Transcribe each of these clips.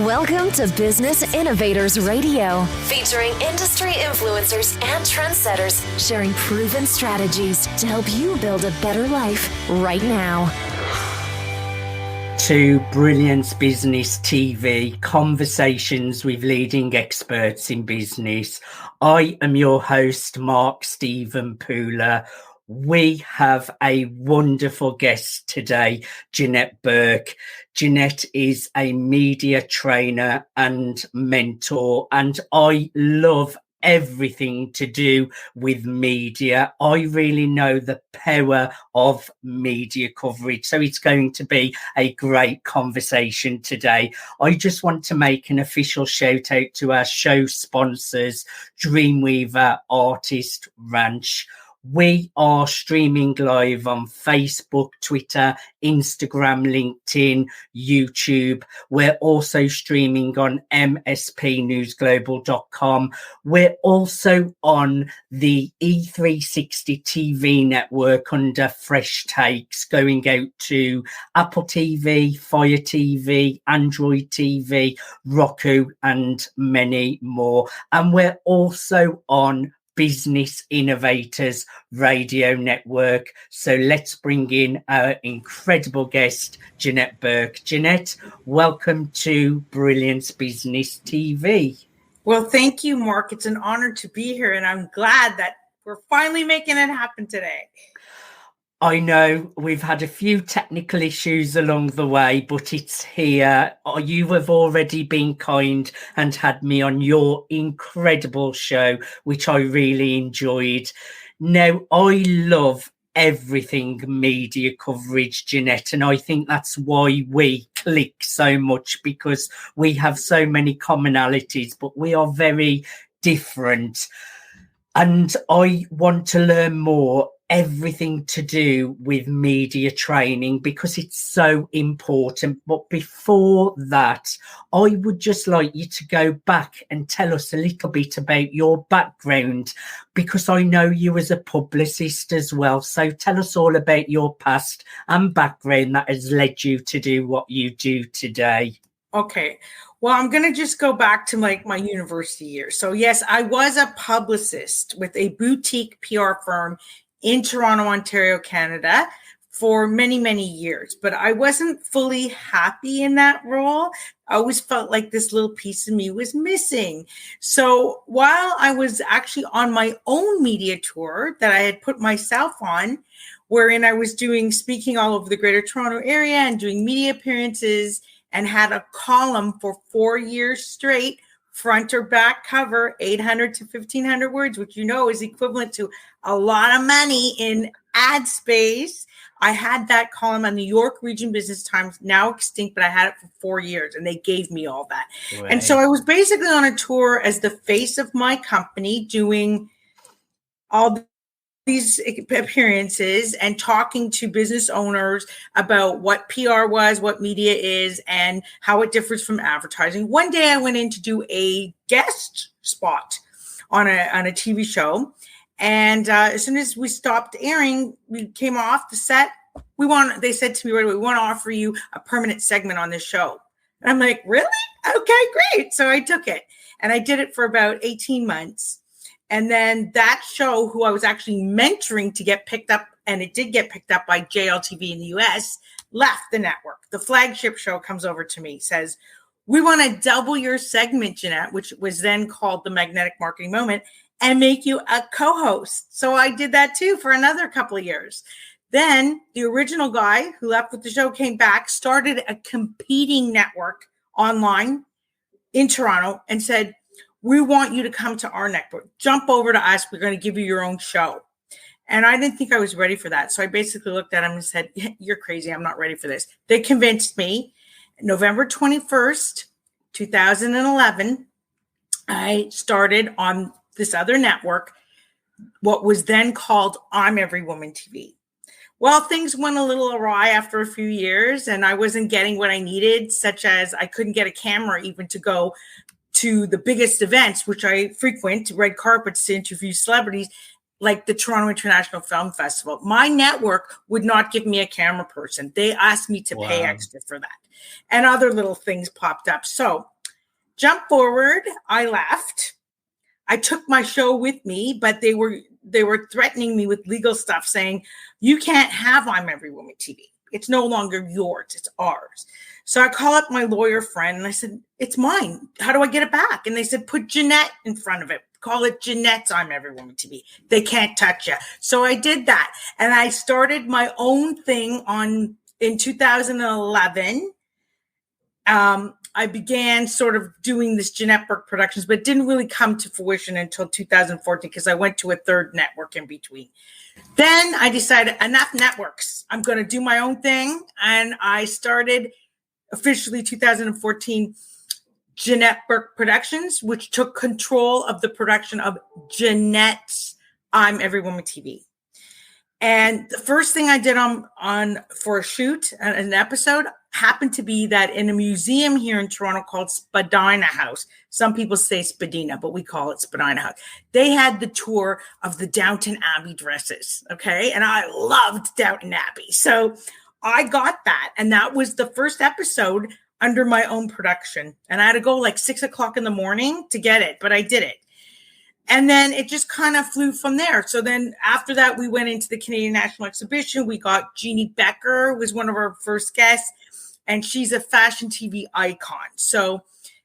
Welcome to Business Innovators Radio, featuring industry influencers and trendsetters sharing proven strategies to help you build a better life right now. To Brilliance Business TV, conversations with leading experts in business. I am your host, Mark Stephen Pooler. We have a wonderful guest today, Janette Burke. Janette is a media trainer and mentor, and I love everything to do with media. I really know the power of media coverage, so it's going to be a great conversation today. I just want to make an official shout out to our show sponsors, Dreamweaver Artist Ranch. We are streaming live on Facebook, Twitter, Instagram, LinkedIn, YouTube. We're also streaming on mspnewsglobal.com. We're also on the E360 TV network under Fresh Takes, going out to Apple TV, Fire TV, Android TV, Roku, and many more. And we're also on Business Innovators Radio Network. So let's bring in our incredible guest, Janette Burke. Janette, welcome to Brilliance Business TV. Well, thank you, Mark. It's an honor to be here, and I'm glad that we're finally making it happen today. I know we've had a few technical issues along the way, but it's here. You have already been kind and had me on your incredible show, which I really enjoyed. Now, I love everything media coverage, Janette, and I think that's why we click so much, because we have so many commonalities, but we are very different. And I want to learn more, everything to do with media training, because it's so important. But before that, I would just like you to go back and tell us a little bit about your background, because I know you as a publicist as well. So tell us all about your past and background that has led you to do what you do today. Okay. Well, I'm going to just go back to my university years. So yes, I was a publicist with a boutique PR firm in Toronto, Ontario, Canada for many, many years, but I wasn't fully happy in that role. I always felt like this little piece of me was missing. So while I was actually on my own media tour that I had put myself on, wherein I was speaking all over the Greater Toronto area and doing media appearances, and had a column for 4 years straight, front or back cover, 800 to 1,500 words, which is equivalent to a lot of money in ad space. I had that column on the York Region Business Times, now extinct, but I had it for 4 years, and they gave me all that. Right. And so I was basically on a tour as the face of my company, doing all these appearances and talking to business owners about what PR was, what media is, and how it differs from advertising. One day I went in to do a guest spot on a TV show. And as soon as we stopped airing, we came off the set. They said to me right away, we want to offer you a permanent segment on this show. And I'm like, really? Okay, great. So I took it, and I did it for about 18 months. And then that show, who I was actually mentoring to get picked up, and it did get picked up by JLTV in the US, left the network. The flagship show comes over to me, says, we want to double your segment, Janette, which was then called the Magnetic Marketing Moment, and make you a co-host. So I did that too for another couple of years. Then the original guy who left with the show came back, started a competing network online in Toronto, and said, we want you to come to our network. Jump over to us. We're going to give you your own show. And I didn't think I was ready for that. So I basically looked at him and said, you're crazy. I'm not ready for this. They convinced me. November 21st, 2011, I started on this other network, what was then called I'm Every Woman TV. Well, things went a little awry after a few years, and I wasn't getting what I needed, such as I couldn't get a camera even to go to the biggest events, which I frequent, red carpets to interview celebrities, like the Toronto International Film Festival. My network would not give me a camera person. They asked me to pay extra for that. and other little things popped up. So jump forward, I left. I took my show with me, but they were threatening me with legal stuff, saying, you can't have I'm Every Woman TV. It's no longer yours, it's ours. So I call up my lawyer friend and I said, it's mine. How do I get it back? And they said, put Janette in front of it. Call it Janette's I'm Every Woman TV. They can't touch you. So I did that. And I started my own thing in 2011. I began sort of doing this Janette Burke Productions, but it didn't really come to fruition until 2014 because I went to a third network in between. Then I decided enough networks. I'm going to do my own thing. And I started officially 2014 Janette Burke Productions, which took control of the production of Janette's I'm Every Woman TV. And the first thing I did on for a shoot, an episode, happened to be that in a museum here in Toronto called Spadina House. Some people say Spadina, but we call it Spadina House. They had the tour of the Downton Abbey dresses, okay? And I loved Downton Abbey. So I got that, and that was the first episode under my own production. And I had to go like 6 o'clock in the morning to get it, but I did it. And then it just kind of flew from there. So then after that, we went into the Canadian National Exhibition. We got Jeannie Becker, was one of our first guests, and she's a fashion TV icon. So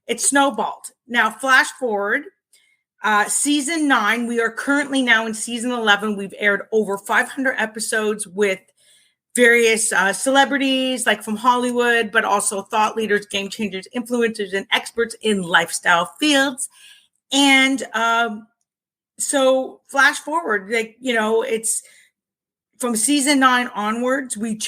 it snowballed. Now, flash forward, season 9, we are currently now in season 11. We've aired over 500 episodes with various celebrities, like from Hollywood, but also thought leaders, game changers, influencers, and experts in lifestyle fields. And so flash forward, like, you know, it's from season 9 onwards, we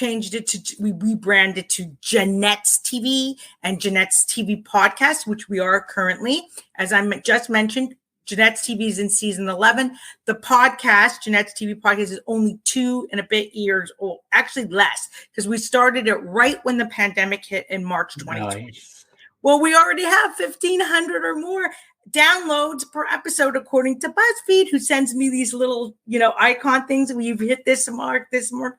rebranded to Janette's TV and Janette's TV podcast, which we are currently, as I just mentioned. Janette's TV is in season 11. The podcast, Janette's TV podcast, is only 2 and a bit years old, actually less, because we started it right when the pandemic hit in March 2020. Nice. Well, we already have 1,500 or more downloads per episode, according to BuzzFeed, who sends me these little, icon things. We've hit this mark, this mark.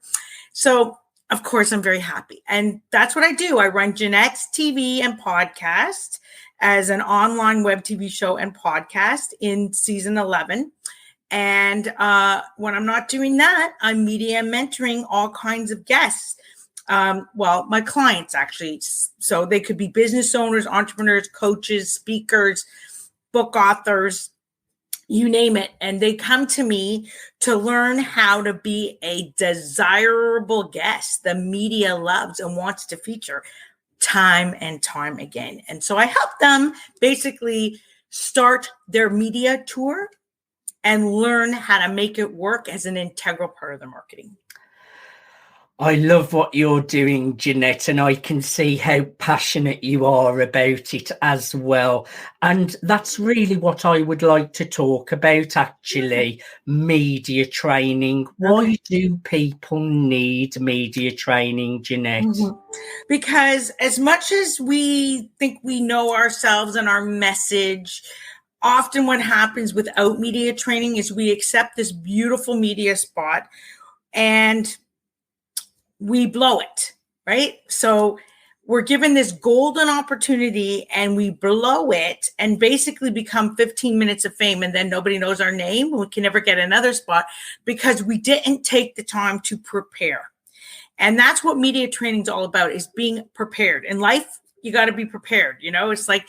So, of course, I'm very happy. And that's what I do. I run Janette's TV and podcast as an online web TV show and podcast in season 11. And when I'm not doing that, I'm media mentoring all kinds of guests. My clients, actually. So they could be business owners, entrepreneurs, coaches, speakers, book authors, you name it. And they come to me to learn how to be a desirable guest the media loves and wants to feature time and time again. And so I help them basically start their media tour and learn how to make it work as an integral part of their marketing. I love what you're doing, Janette, and I can see how passionate you are about it as well. And that's really what I would like to talk about, actually, media training. Why do people need media training, Janette? Mm-hmm. Because as much as we think we know ourselves and our message, often what happens without media training is we accept this beautiful media spot and we blow it, right? So we're given this golden opportunity and we blow it and basically become 15 minutes of fame, and then nobody knows our name. We can never get another spot because we didn't take the time to prepare. And that's what media training is all about, is being prepared. In life, you got to be prepared. It's like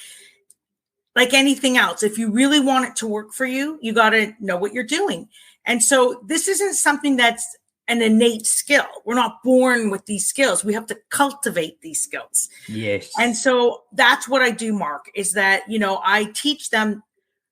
anything else. If you really want it to work for you, you got to know what you're doing. And so this isn't something that's an innate skill. We're not born with these skills. We have to cultivate these skills. Yes. And so that's what I do, Mark, is that, I teach them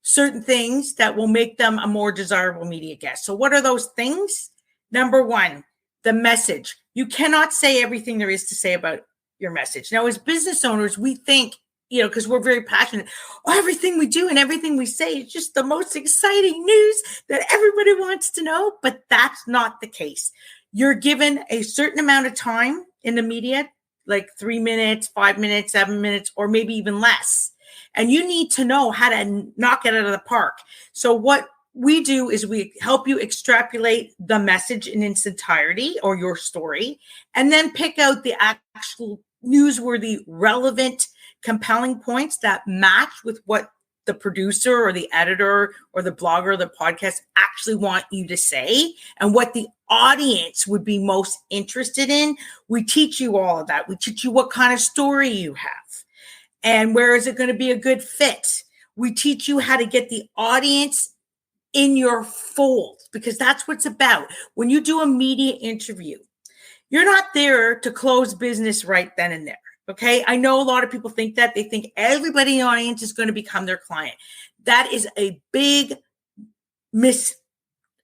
certain things that will make them a more desirable media guest. So what are those things? Number 1, the message. You cannot say everything there is to say about your message. Now, as business owners, we think, because we're very passionate, everything we do and everything we say is just the most exciting news that everybody wants to know. But that's not the case. You're given a certain amount of time in the media, like 3 minutes, 5 minutes, 7 minutes, or maybe even less. And you need to know how to knock it out of the park. So what we do is we help you extrapolate the message in its entirety or your story, and then pick out the actual newsworthy, relevant, compelling points that match with what the producer or the editor or the blogger or the podcast actually want you to say and what the audience would be most interested in. We teach you all of that. We teach you what kind of story you have and where is it going to be a good fit. We teach you how to get the audience in your fold, because that's what it's about. When you do a media interview, you're not there to close business right then and there. Okay. I know a lot of people think that. They think everybody in the audience is going to become their client. That is a big myth.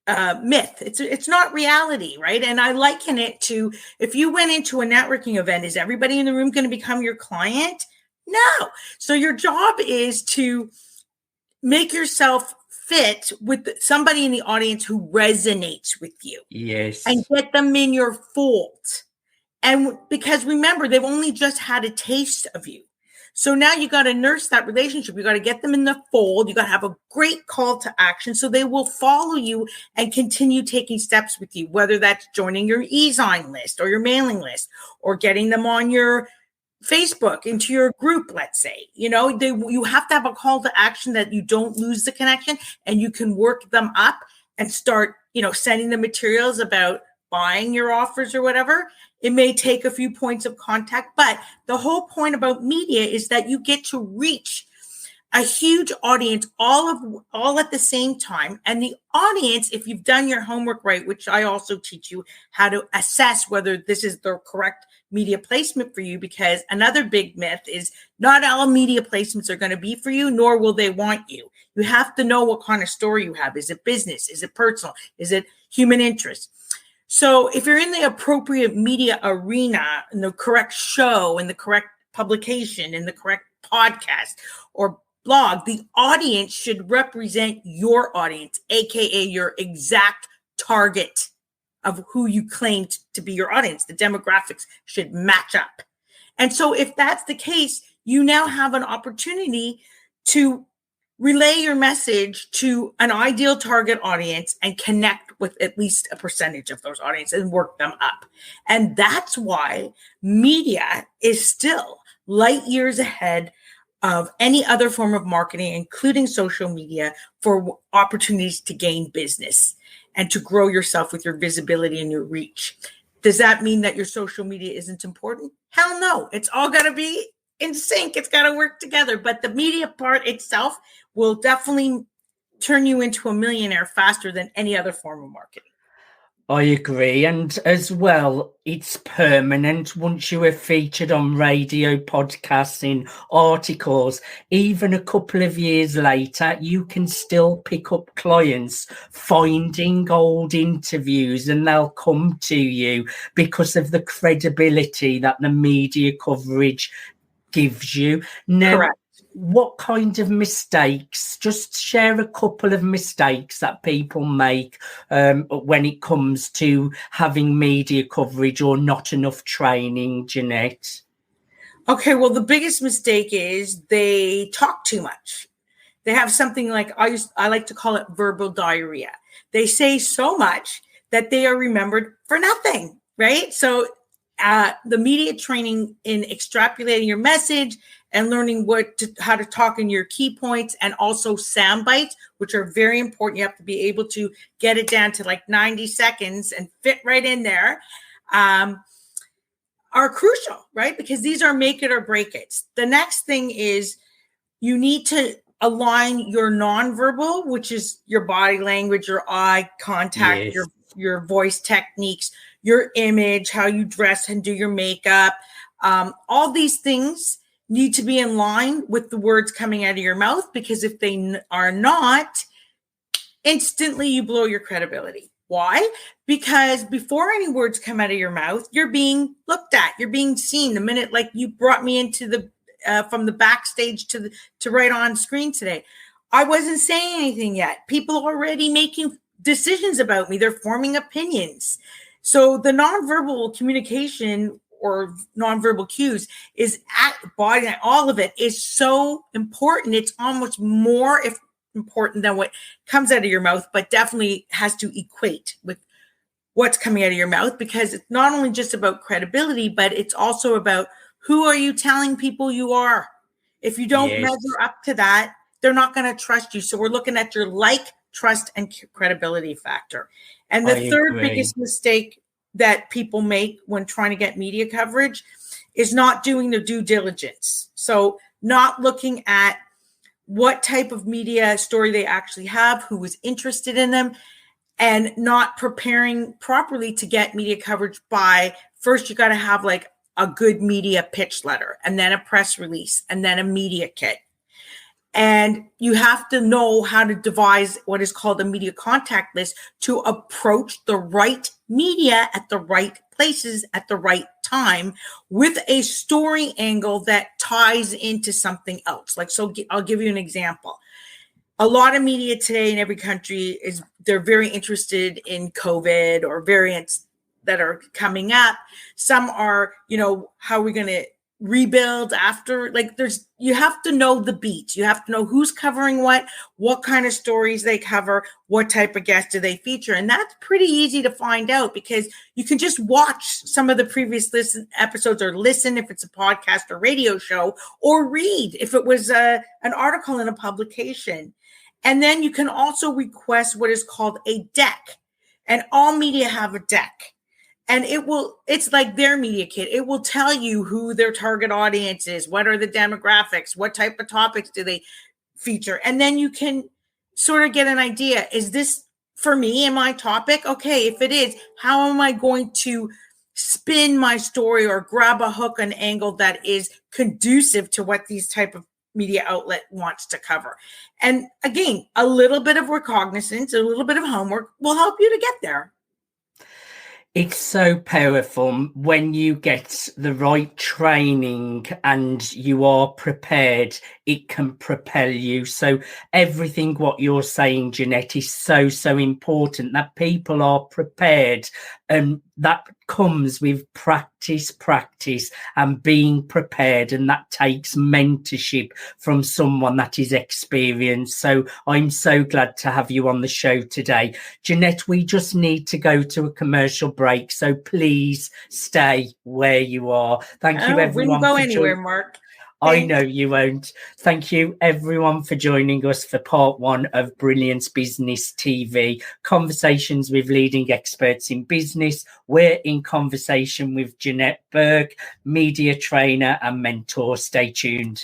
It's not reality, right? And I liken it to, if you went into a networking event, is everybody in the room going to become your client? No. So your job is to make yourself fit with somebody in the audience who resonates with you. Yes. And get them in your fold. And because remember, they've only just had a taste of you. So now you got to nurse that relationship. You got to get them in the fold. You got to have a great call to action so they will follow you and continue taking steps with you, whether that's joining your e-sign list or your mailing list or getting them on your Facebook into your group, let's say. You have to have a call to action that you don't lose the connection and you can work them up and start, sending the materials about buying your offers or whatever. It may take a few points of contact, but the whole point about media is that you get to reach a huge audience all at the same time. And the audience, if you've done your homework right, which I also teach you how to assess whether this is the correct media placement for you, because another big myth is not all media placements are going to be for you, nor will they want you. You have to know what kind of story you have. Is it business? Is it personal? Is it human interest? So if you're in the appropriate media arena, in the correct show, in the correct publication, in the correct podcast or blog, the audience should represent your audience, aka your exact target of who you claim to be your audience. The demographics should match up. And so if that's the case, you now have an opportunity to relay your message to an ideal target audience and connect with at least a percentage of those audiences and work them up. And that's why media is still light years ahead of any other form of marketing, including social media, for opportunities to gain business and to grow yourself with your visibility and your reach. Does that mean that your social media isn't important? Hell no. It's all got to be in sync. It's got to work together. But the media part itself will definitely turn you into a millionaire faster than any other form of marketing. I agree. And as well, it's permanent. Once you are featured on radio, podcasts, in articles, even a couple of years later, you can still pick up clients finding old interviews and they'll come to you because of the credibility that the media coverage gives you. Now, correct. What kind of mistakes? Just share a couple of mistakes that people make when it comes to having media coverage or not enough training, Janette. Okay, well, the biggest mistake is they talk too much. They have something like, I like to call it verbal diarrhea. They say so much that they are remembered for nothing, right? So the media training in extrapolating your message and learning how to talk in your key points, and also sound bites, which are very important. You have to be able to get it down to like 90 seconds and fit right in there, are crucial, right? Because these are make it or break it. The next thing is you need to align your nonverbal, which is your body language, your eye contact, yes, your voice techniques, your image, how you dress and do your makeup. All these things need to be in line with the words coming out of your mouth, because if they are not, instantly you blow your credibility. Why? Because before any words come out of your mouth, you're being looked at, you're being seen. The minute like you brought me into the from the backstage to right on screen today, I wasn't saying anything yet. People are already making decisions about me. They're forming opinions. So the nonverbal communication or nonverbal cues is at body, all of it is so important. It's almost more important than what comes out of your mouth, but definitely has to equate with what's coming out of your mouth, because it's not only just about credibility, but it's also about Who are you telling people you are? If you don't measure up to that, they're not going to trust you. So we're looking at your trust, and credibility factor. And the third biggest mistake that people make when trying to get media coverage is not doing the due diligence. So not looking at what type of media story they actually have, who was interested in them, and not preparing properly to get media coverage by first you got to have like a good media pitch letter, and then a press release, and then a media kit. And you have to know how to devise what is called a media contact list to approach the right media at the right places at the right time with a story angle that ties into something else. Like, so I'll give you an example. A lot of media today in every country they're very interested in COVID or variants that are coming up. Some are, how are we going to rebuild after, you have to know the beats. You have to know who's covering what kind of stories they cover, what type of guests do they feature. And that's pretty easy to find out because you can just watch some of the previous episodes or listen if it's a podcast or radio show, or read if it was an article in a publication. And then you can also request what is called a deck. And all media have a deck. And it's like their media kit. It will tell you who their target audience is, what are the demographics, what type of topics do they feature. And then you can sort of get an idea. Is this for me and my topic? Okay, if it is, how am I going to spin my story or grab a hook, an angle that is conducive to what these type of media outlet wants to cover? And again, a little bit of recognizance, a little bit of homework will help you to get there. It's so powerful when you get the right training and you are prepared, it can propel you. So everything what you're saying, Janette, is so important that people are prepared, and that comes with practice and being prepared, and that takes mentorship from someone that is experienced. So I'm so glad to have you on the show today. Janette, we just need to go to a commercial break, so please stay where you are. Thank you, everyone. We won't go anywhere, Mark. I know you won't. Thank you, everyone, for joining us for part 1 of Brilliance Business TV, conversations with leading experts in business. We're in conversation with Janette Burke, media trainer and mentor. Stay tuned.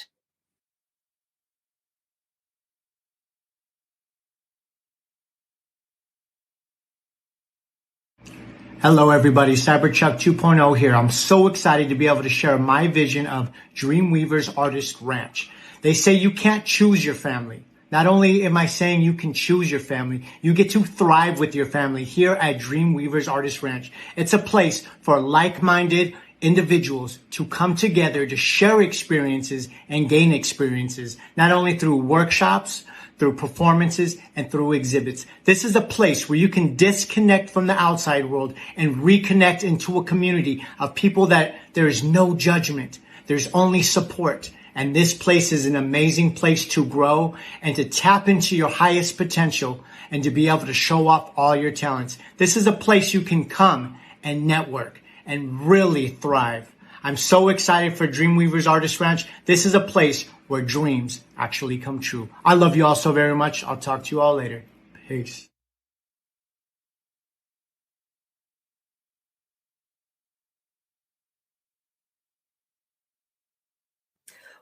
Hello, everybody. Cyberchuck 2.0 here. I'm so excited to be able to share my vision of Dreamweavers Artist Ranch. They say you can't choose your family. Not only am I saying you can choose your family, you get to thrive with your family here at Dreamweavers Artist Ranch. It's a place for like-minded individuals to come together to share experiences and gain experiences, not only through workshops, through performances, and through exhibits. This is a place where you can disconnect from the outside world and reconnect into a community of people that there is no judgment. There's only support. And this place is an amazing place to grow and to tap into your highest potential and to be able to show off all your talents. This is a place you can come and network and really thrive. I'm so excited for Dreamweavers Artist Ranch. This is a place where dreams actually come true. I love you all so very much. I'll talk to you all later. Peace.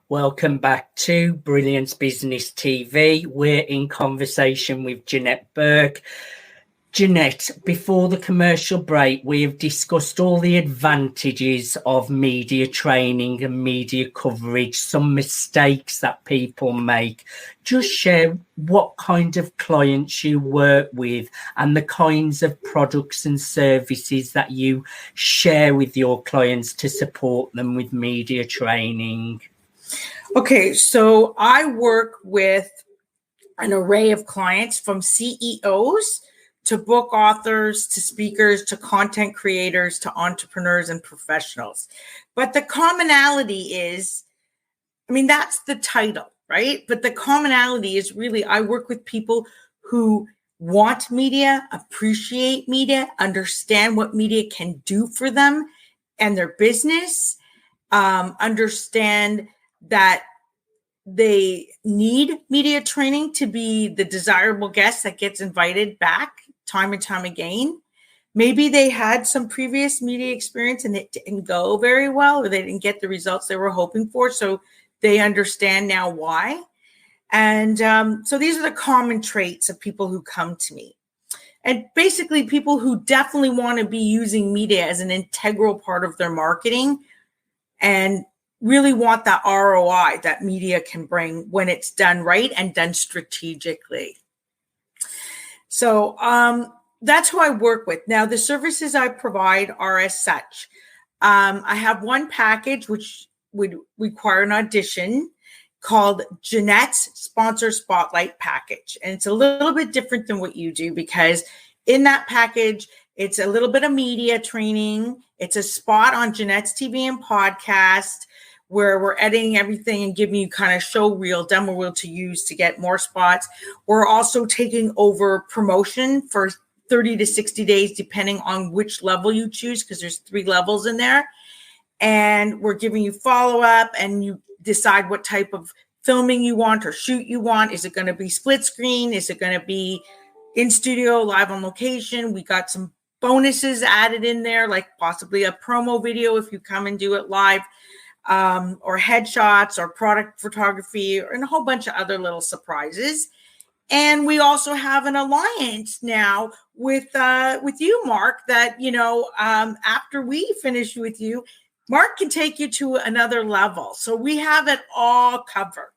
Welcome back to Brilliance Business TV. We're in conversation with Janette Burke. Janette, before the commercial break, we have discussed all the advantages of media training and media coverage, some mistakes that people make. Just share what kind of clients you work with and the kinds of products and services that you share with your clients to support them with media training. Okay, so I work with an array of clients, from CEOs to book authors, to speakers, to content creators, to entrepreneurs and professionals. But the commonality is, that's the title, right? But the commonality is really, I work with people who want media, appreciate media, understand what media can do for them and their business, understand that they need media training to be the desirable guest that gets invited back time and time again. Maybe they had some previous media experience and it didn't go very well, or they didn't get the results they were hoping for. So they understand now why. And so these are the common traits of people who come to me. And basically people who definitely want to be using media as an integral part of their marketing and really want that ROI that media can bring when it's done right and done strategically. So that's who I work with. Now, the services I provide are as such. I have one package which would require an audition called Janette's Sponsor Spotlight Package. And it's a little bit different than what you do, because in that package, it's a little bit of media training. It's a spot on Janette's TV and podcast where we're editing everything and giving you kind of show reel, demo reel to use to get more spots. We're also taking over promotion for 30 to 60 days, depending on which level you choose, because there's 3 levels in there. And we're giving you follow-up, and you decide what type of filming you want or shoot you want. Is it going to be split screen? Is it going to be in studio, live on location? We got some bonuses added in there, like possibly a promo video if you come and do it live, or headshots or product photography, and a whole bunch of other little surprises. And we also have an alliance now with you, Mark, that, after we finish with you, Mark can take you to another level. So we have it all covered.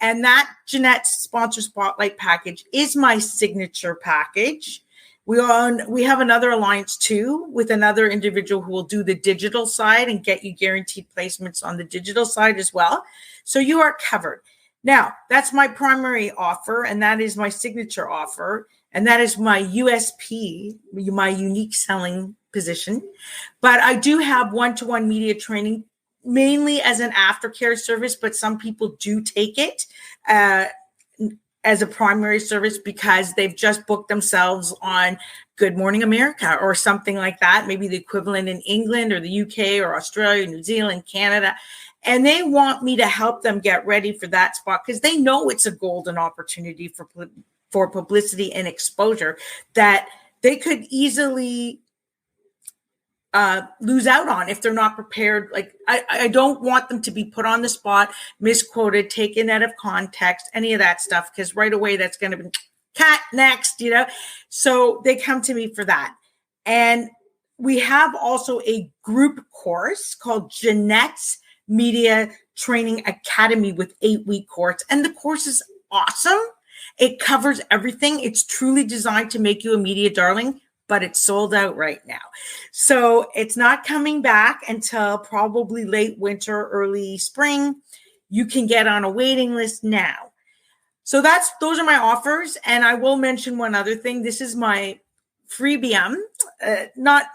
And that Janette's Sponsor Spotlight package is my signature package. We have another alliance too with another individual who will do the digital side and get you guaranteed placements on the digital side as well. So you are covered. Now, that's my primary offer, and that is my signature offer, and that is my USP, my unique selling position. But I do have one-to-one media training, mainly as an aftercare service, but some people do take it as a primary service because they've just booked themselves on Good Morning America or something like that, maybe the equivalent in England or the UK or Australia, New Zealand, Canada. And they want me to help them get ready for that spot because they know it's a golden opportunity for publicity and exposure that they could easily lose out on if they're not prepared. Like I don't want them to be put on the spot, misquoted, taken out of context, any of that stuff, because right away that's going to be cut next, So they come to me for that. And we have also a group course called Janette's Media Training Academy with 8-week course. And the course is awesome. It covers everything. It's truly designed to make you a media darling, but it's sold out right now. So it's not coming back until probably late winter, early spring. You can get on a waiting list now. So those are my offers. And I will mention one other thing. This is my freebium, not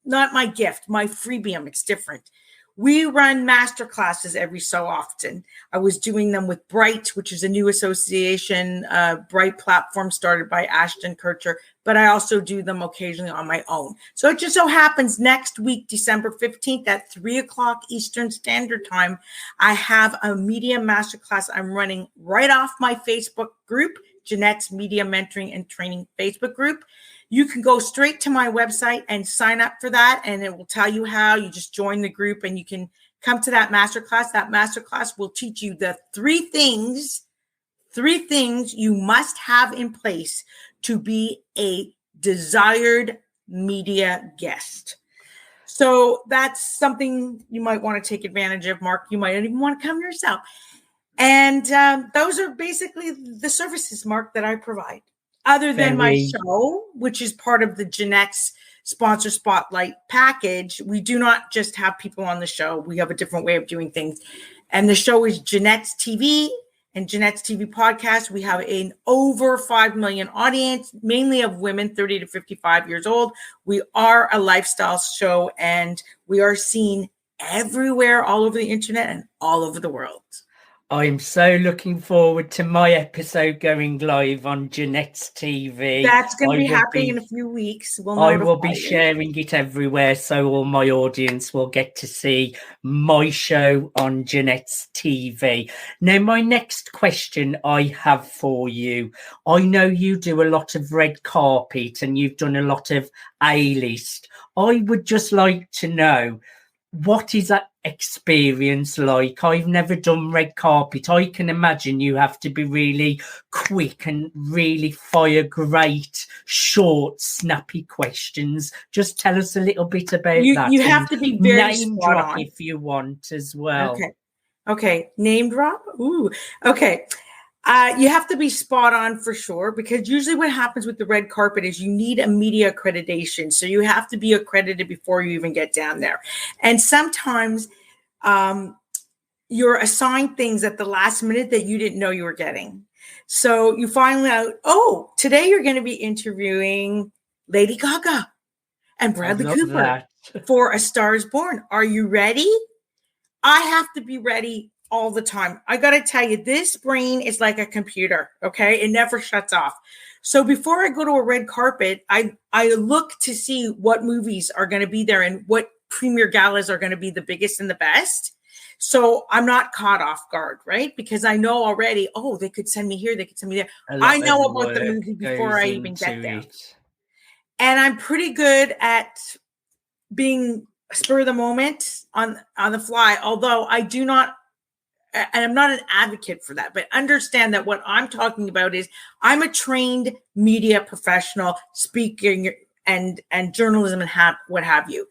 my gift, my freebium. It's different. We run master classes every so often. I was doing them with Bright, which is a new association, Bright platform started by Ashton Kutcher, but I also do them occasionally on my own. So it just so happens next week, December 15th at 3:00 Eastern Standard Time, I have a media masterclass I'm running right off my Facebook group, Janette's Media Mentoring and Training Facebook group. You can go straight to my website and sign up for that, and it will tell you how. You just join the group and you can come to that masterclass. That masterclass will teach you the three things you must have in place to be a desired media guest. So that's something you might want to take advantage of, Mark. You might even want to come yourself. And those are basically the services, Mark, that I provide. Other than my show, which is part of the Janette's Sponsor Spotlight package, we do not just have people on the show. We have a different way of doing things. And the show is Janette's TV and Janette's TV podcast. We have an over 5 million audience, mainly of women 30 to 55 years old. We are a lifestyle show, and we are seen everywhere, all over the internet and all over the world. I'm so looking forward to my episode going live on Janette's TV. That's going to be happening in a few weeks. I will be sharing it everywhere, so all my audience will get to see my show on Janette's TV. Now, my next question I have for you. I know you do a lot of red carpet and you've done a lot of A-list. I would just like to know, what is that experience like? I've never done red carpet. I can imagine you have to be really quick and really fire great, short, snappy questions. Just tell us a little bit about that. You have to be very name spot drop on if you want as well. Okay. Name drop. Ooh. Okay. You have to be spot on for sure, because usually what happens with the red carpet is you need a media accreditation. So you have to be accredited before you even get down there. And sometimes you're assigned things at the last minute that you didn't know you were getting. So you find out, oh, today you're going to be interviewing Lady Gaga and Bradley Cooper for A Star is Born. Are you ready? I have to be ready all the time. I got to tell you, this brain is like a computer. Okay. It never shuts off. So before I go to a red carpet, I look to see what movies are going to be there and what premiere galas are going to be the biggest and the best. So I'm not caught off guard, right? Because I know already, oh, they could send me here. They could send me there. I know about the movie before I even get there. And I'm pretty good at being spur of the moment on the fly, although I do not, and I'm not an advocate for that, but understand that what I'm talking about is I'm a trained media professional, speaking and journalism and what have you.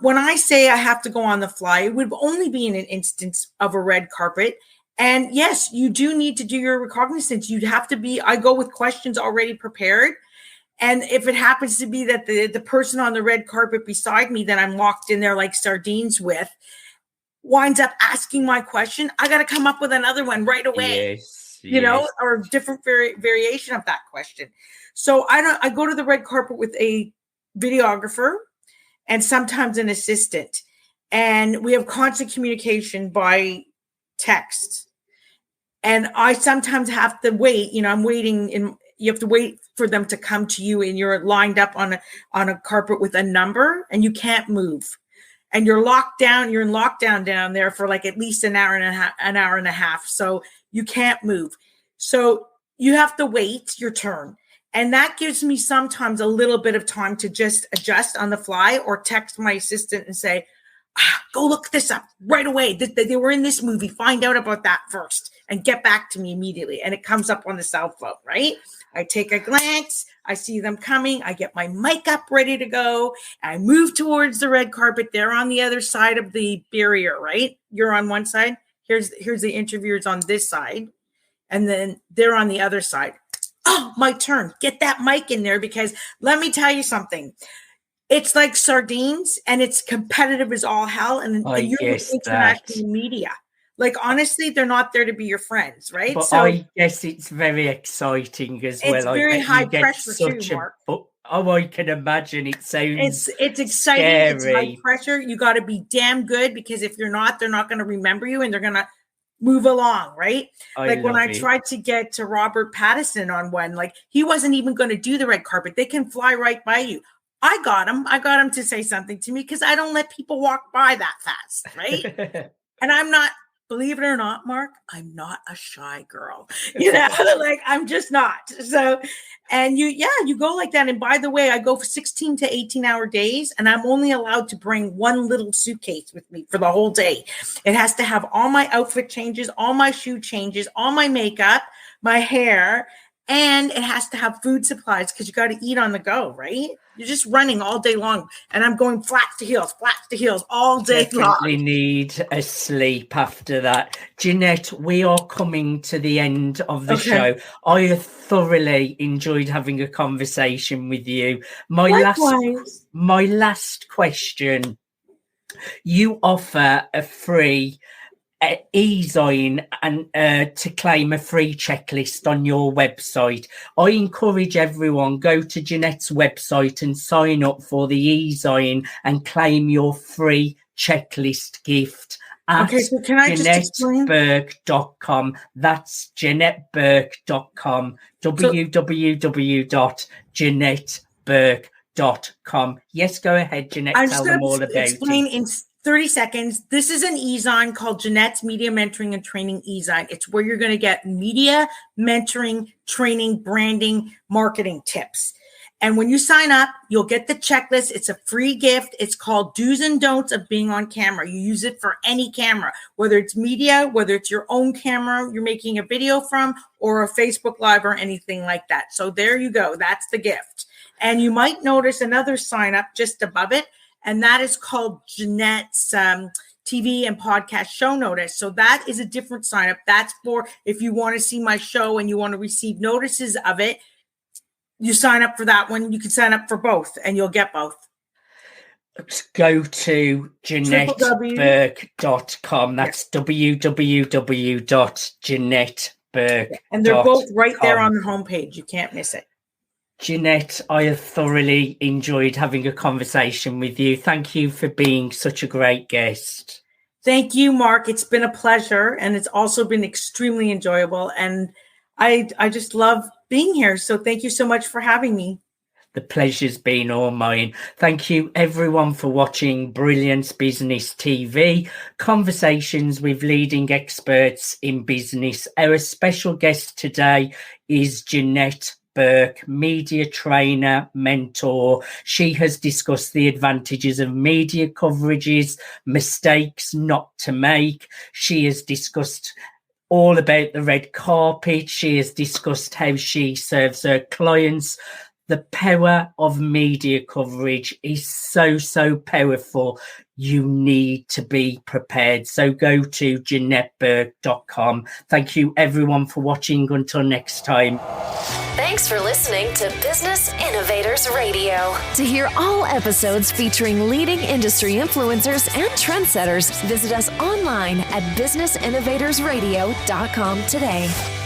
When I say I have to go on the fly, it would only be in an instance of a red carpet. And yes, you do need to do your recognizance. You'd have to be, I go with questions already prepared. And if it happens to be that the person on the red carpet beside me that I'm locked in there like sardines with winds up asking my question, I got to come up with another one right away. You know, or different variation of that question. So I go to the red carpet with a videographer and sometimes an assistant, and we have constant communication by text. And I sometimes have to wait. You know, I'm waiting you have to wait for them to come to you, and you're lined up on a carpet with a number, and you can't move. And you're locked down. You're in lockdown down there for like at least an hour and a half. So you can't move. So you have to wait your turn. And that gives me sometimes a little bit of time to just adjust on the fly or text my assistant and say, go look this up right away. They were in this movie. Find out about that first and get back to me immediately. And it comes up on the cell phone, right? I take a glance. I see them coming. I get my mic up ready to go. I move towards the red carpet. They're on the other side of the barrier, right? You're on one side. Here's the interviewers on this side. And then they're on the other side. Oh, my turn. Get that mic in there, because let me tell you something. It's like sardines and it's competitive as all hell. And you're with international media. Like, honestly, they're not there to be your friends, right? But so I guess it's very exciting as well. It's very high pressure too, Mark. I can imagine. It sounds it's exciting. Scary. It's high pressure. You got to be damn good, because if you're not, they're not going to remember you and they're going to move along, right? Like when I tried to get to Robert Pattinson on one, like he wasn't even going to do the red carpet. They can fly right by you. I got him to say something to me, because I don't let people walk by that fast, right? And I'm not, believe it or not, Mark, I'm not a shy girl. You know, like I'm just not. So, and you go like that. And by the way, I go for 16 to 18-hour days, and I'm only allowed to bring one little suitcase with me for the whole day. It has to have all my outfit changes, all my shoe changes, all my makeup, my hair, and it has to have food supplies, because you got to eat on the go, right? You're just running all day long, and I'm going flat to heels all day long. Definitely need a sleep after that. Janette, we are coming to the end of the show. I have thoroughly enjoyed having a conversation with you. My last question. You offer a free e-sign and to claim a free checklist on your website. I encourage everyone, go to Janette's website and sign up for the e-sign and claim your free checklist gift at Okay, so can I just explain? JanetteBurke.com. That's JanetteBurke.com. www.JanetteBurke.com. Yes, go ahead, Janette. I'm tell just them going all to about explain it. in 30 seconds. This is an e-zine called Janette's Media Mentoring and Training e-zine. It's where you're going to get media mentoring, training, branding, marketing tips. And when you sign up, you'll get the checklist. It's a free gift. It's called Do's and Don'ts of Being on Camera. You use it for any camera, whether it's media, whether it's your own camera you're making a video from, or a Facebook Live or anything like that. So there you go. That's the gift. And you might notice another sign up just above it, and that is called Janette's TV and podcast show notice. So that is a different sign up. That's for if you want to see my show and you want to receive notices of it. You sign up for that one. You can sign up for both and you'll get both. Go to JanetteBurke.com. That's www.JanetteBurke.com. And they're both right there on the homepage. You can't miss it. Janette, I have thoroughly enjoyed having a conversation with you. Thank you for being such a great guest. Thank you, Mark. It's been a pleasure, and it's also been extremely enjoyable. And I just love being here. So thank you so much for having me. The pleasure's been all mine. Thank you, everyone, for watching Brilliance Business TV, conversations with leading experts in business. Our special guest today is Janette Burke, media trainer, mentor. She has discussed the advantages of media coverages, mistakes not to make. She has discussed all about the red carpet. She has discussed how she serves her clients. The power of media coverage is so powerful. You need to be prepared. So go to JanetteBurke.com. Thank you, everyone, for watching. Until next time. Thanks for listening to Business Innovators Radio. To hear all episodes featuring leading industry influencers and trendsetters, visit us online at businessinnovatorsradio.com today.